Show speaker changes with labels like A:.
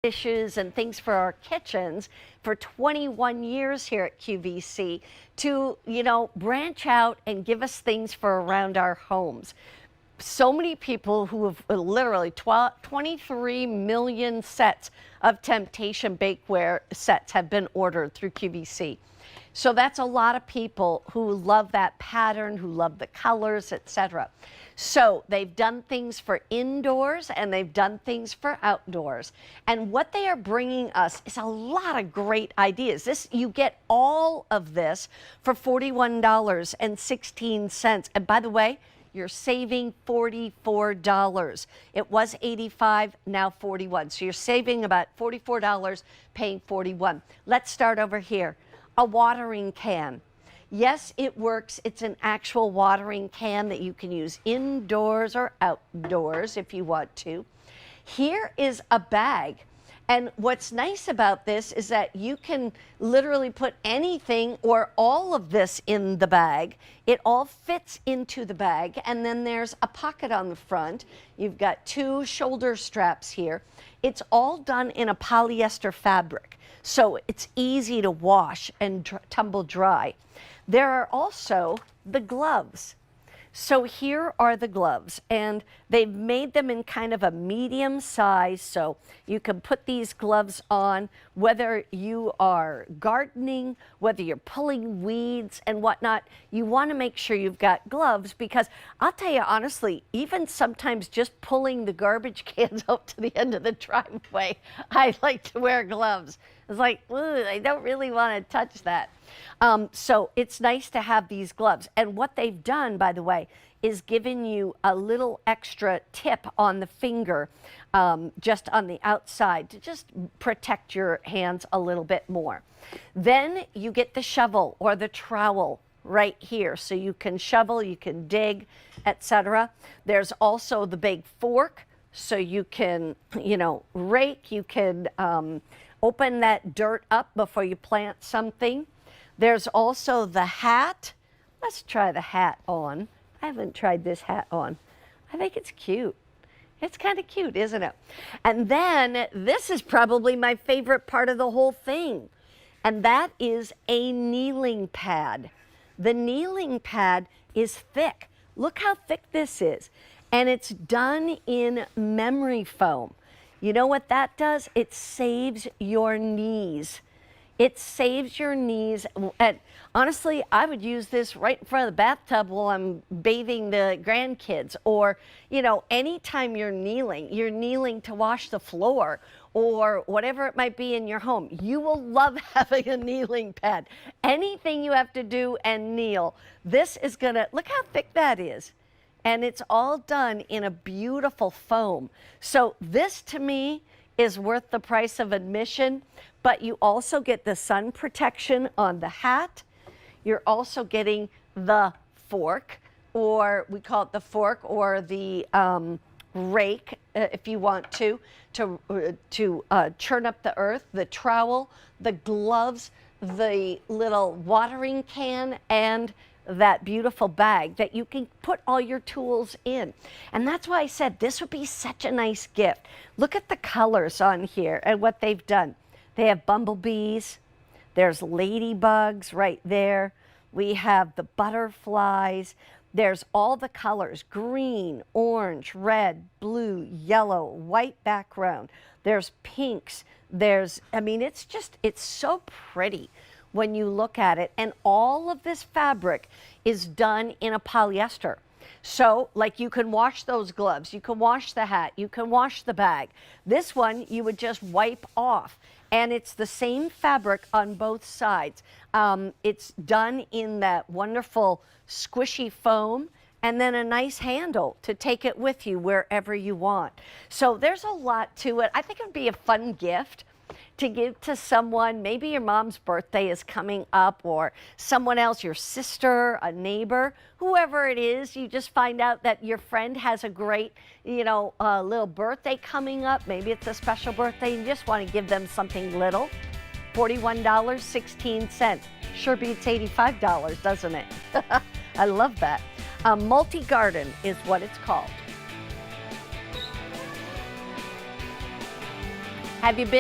A: dishes and things for our kitchens for 21 years here at QVC to, branch out and give us things for around our homes. So many people who have literally 23 million sets of Temptation bakeware sets have been ordered through QVC. So that's a lot of people who love that pattern, who love the colors, etc. So they've done things for indoors and they've done things for outdoors. And what they are bringing us is a lot of great ideas. You get all of this for $41.16. And by the way, you're saving $44. It was $85, now $41. So you're saving about $44, paying $41. Let's start over here. A watering can. Yes, it works. It's an actual watering can that you can use indoors or outdoors if you want to. Here is a bag. And what's nice about this is that you can literally put anything or all of this in the bag. It all fits into the bag. And then there's a pocket on the front. You've got two shoulder straps here. It's all done in a polyester fabric, so it's easy to wash and tumble dry. There are also the gloves. So here are the gloves, and they've made them in kind of a medium size, so you can put these gloves on whether you are gardening, whether you're pulling weeds and whatnot. You want to make sure you've got gloves, because I'll tell you honestly, even sometimes just pulling the garbage cans out to the end of the driveway, I like to wear gloves. It's like, I don't really want to touch that. So it's nice to have these gloves. And what they've done, by the way, is given you a little extra tip on the finger, just on the outside, to just protect your hands a little bit more. Then you get the shovel or the trowel right here. So you can shovel, you can dig, etc. There's also the big fork, so you can, rake, you can open that dirt up before you plant something. There's also the hat. Let's try the hat on. I haven't tried this hat on. I think it's cute. It's kind of cute, isn't it? And then this is probably my favorite part of the whole thing, and that is a kneeling pad. The kneeling pad is thick. Look how thick this is. And it's done in memory foam. You know what that does? It saves your knees. It saves your knees. And honestly, I would use this right in front of the bathtub while I'm bathing the grandkids. Or, anytime you're kneeling to wash the floor or whatever it might be in your home. You will love having a kneeling pad. Anything you have to do and kneel, this is gonna, look how thick that is. And it's all done in a beautiful foam. So this, to me, is worth the price of admission, but you also get the sun protection on the hat. You're also getting the fork, or we call it the fork, or the rake, if you want to churn up the earth, the trowel, the gloves, the little watering can, and that beautiful bag that you can put all your tools in. And that's why I said this would be such a nice gift. Look at the colors on here and what they've done. They have bumblebees, there's ladybugs right there, we have the butterflies, there's all the colors: green, orange, red, blue, yellow, white background, there's pinks, it's so pretty when you look at it. And all of this fabric is done in a polyester. So like, you can wash those gloves, you can wash the hat, you can wash the bag. This one you would just wipe off, and it's the same fabric on both sides. It's done in that wonderful squishy foam, and then a nice handle to take it with you wherever you want. So there's a lot to it. I think it would be a fun gift to give to someone. Maybe your mom's birthday is coming up, or someone else, your sister, a neighbor, whoever it is. You just find out that your friend has a great, little birthday coming up. Maybe it's a special birthday. You just want to give them something little. $41.16. Sure beats $85, doesn't it? I love that. Multi-garden is what it's called. Have you been